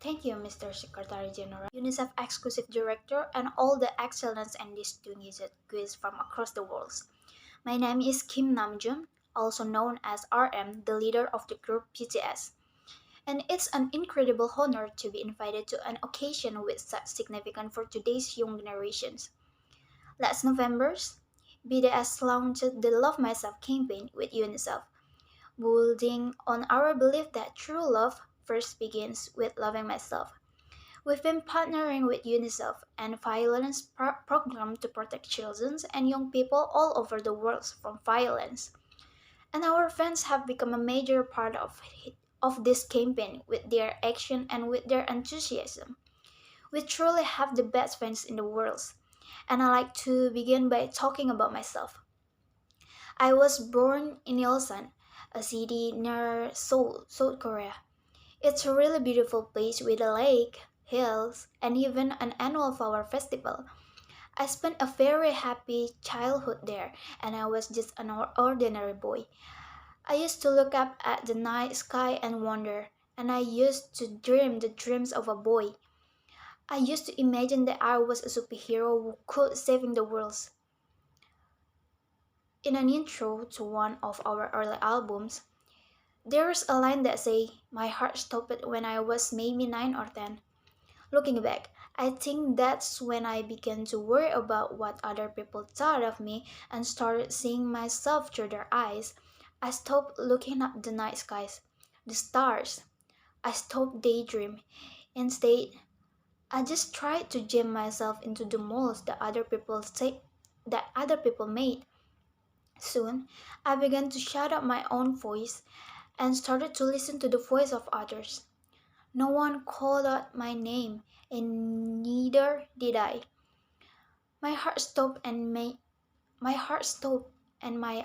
Thank you, Mr. Secretary General, UNICEF Exclusive Director, and all the excellence and distinguished guests from across the world. My name is Kim Namjoon, also known as RM, the leader of the group BTS. And it's an incredible honor to be invited to an occasion with such significance for today's young generations. Last November, BTS launched the Love Myself campaign with UNICEF, building on our belief that true love first begins with loving myself. We've been partnering with UNICEF and violence program to protect children and young people all over the world from violence. And our fans have become a major part of this campaign with their action and with their enthusiasm. We truly have the best fans in the world. And I like to begin by talking about myself. I was born in Ilsan, a city near Seoul, South Korea. It's a really beautiful place with a lake, hills, and even an annual flower festival. I spent a very happy childhood there, and I was just an ordinary boy. I used to look up at the night sky and wonder, and I used to dream the dreams of a boy. I used to imagine that I was a superhero who could save the world. In an intro to one of our early albums, there's a line that says, "My heart stopped when I was maybe 9 or 10." Looking back, I think that's when I began to worry about what other people thought of me and started seeing myself through their eyes. I stopped looking up the night skies, the stars. I stopped daydreaming. Instead, I just tried to jam myself into the molds that other people made. Soon, I began to shut up my own voice and started to listen to the voice of others. No one called out my name, and neither did I. My heart stopped and my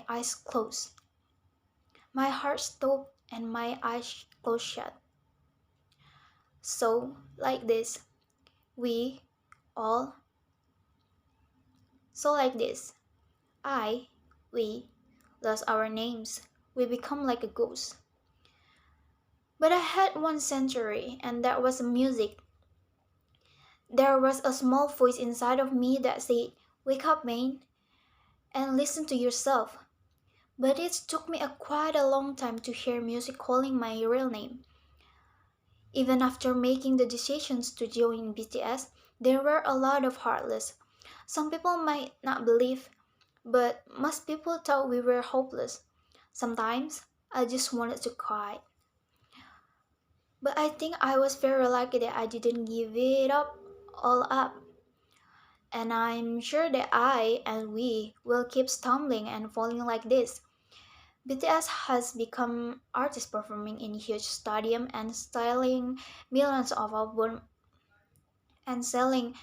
eyes closed. My heart stopped and my eyes closed shut. So, like this, we all so like this. We lost our names. We become like a ghost. But I had one century, and that was music. There was a small voice inside of me that said, "Wake up, man, and listen to yourself." But it took me quite a long time to hear music calling my real name. Even after making the decisions to join BTS, there were a lot of heartless. Some people might not believe, but most people thought we were hopeless. Sometimes I just wanted to cry. But I think I was very lucky that I didn't give it all up. And I'm sure that I and we will keep stumbling and falling like this. BTS has become artists performing in huge stadiums and selling millions of albums and selling.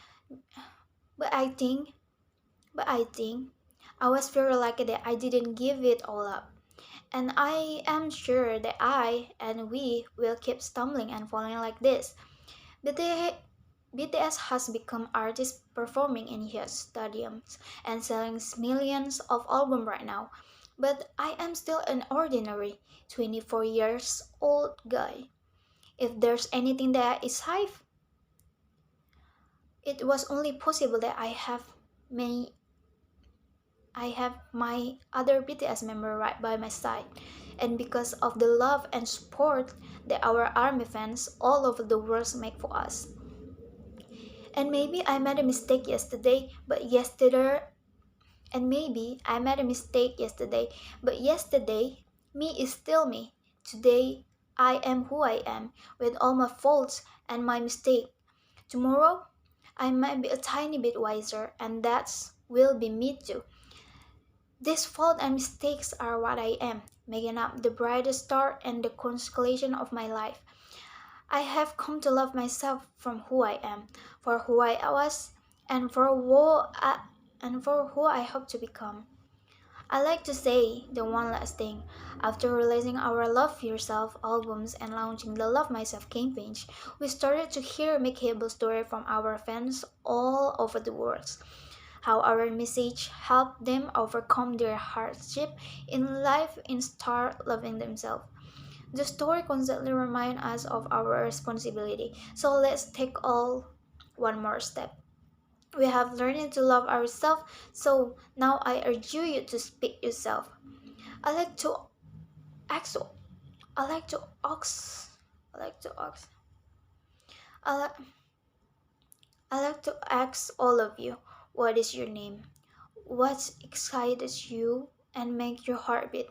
But I think, but I think I was very lucky that I didn't give it all up. And I am sure that I and we will keep stumbling and falling like this. BTS has become artists performing in huge stadiums and selling millions of albums right now. But I am still an ordinary 24 years old guy. If there's anything that is high, it was only possible that I have my other BTS member right by my side. And because of the love and support that our army fans all over the world make for us. And maybe I made a mistake yesterday, but yesterday and maybe I made a mistake yesterday, but yesterday me is still me. Today I am who I am with all my faults and my mistake. Tomorrow I might be a tiny bit wiser and that will be me too. These faults and mistakes are what I am, making up the brightest star and the constellation of my life. I have come to love myself from who I am, for who I was, and for who I hope to become. I like to say the one last thing. After releasing our Love Yourself albums and launching the Love Myself campaigns, we started to hear amicable stories from our fans all over the world. How our message helped them overcome their hardship in life and start loving themselves. The story constantly reminds us of our responsibility. So let's take all one more step. We have learned to love ourselves, so now I urge you to speak yourself. I like to ask, I like to ask, I like to ask, I like, I like to ask all of you, what is your name? What excites you and make your heart beat?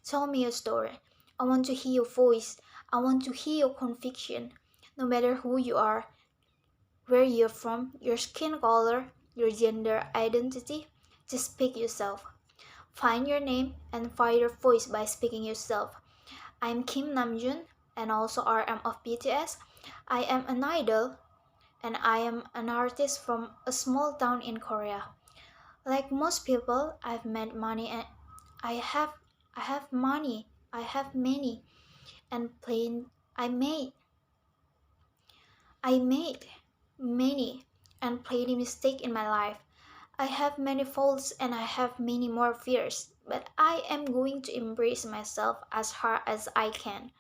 Tell me your story. I want to hear your voice. I want to hear your conviction. No matter who you are, where you're from, your skin color, your gender identity, just speak yourself. Find your name and find your voice by speaking yourself. I'm Kim Namjoon and also RM of BTS. I am an idol and I am an artist from a small town in Korea. Like most people, I've made money and I have I have money. I have many and plain I made many and plenty mistake in my life. I have many faults and I have many more fears, but I am going to embrace myself as hard as I can.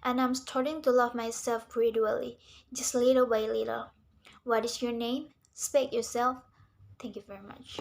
And I'm starting to love myself gradually, just little by little. What is your name? Speak yourself. Thank you very much.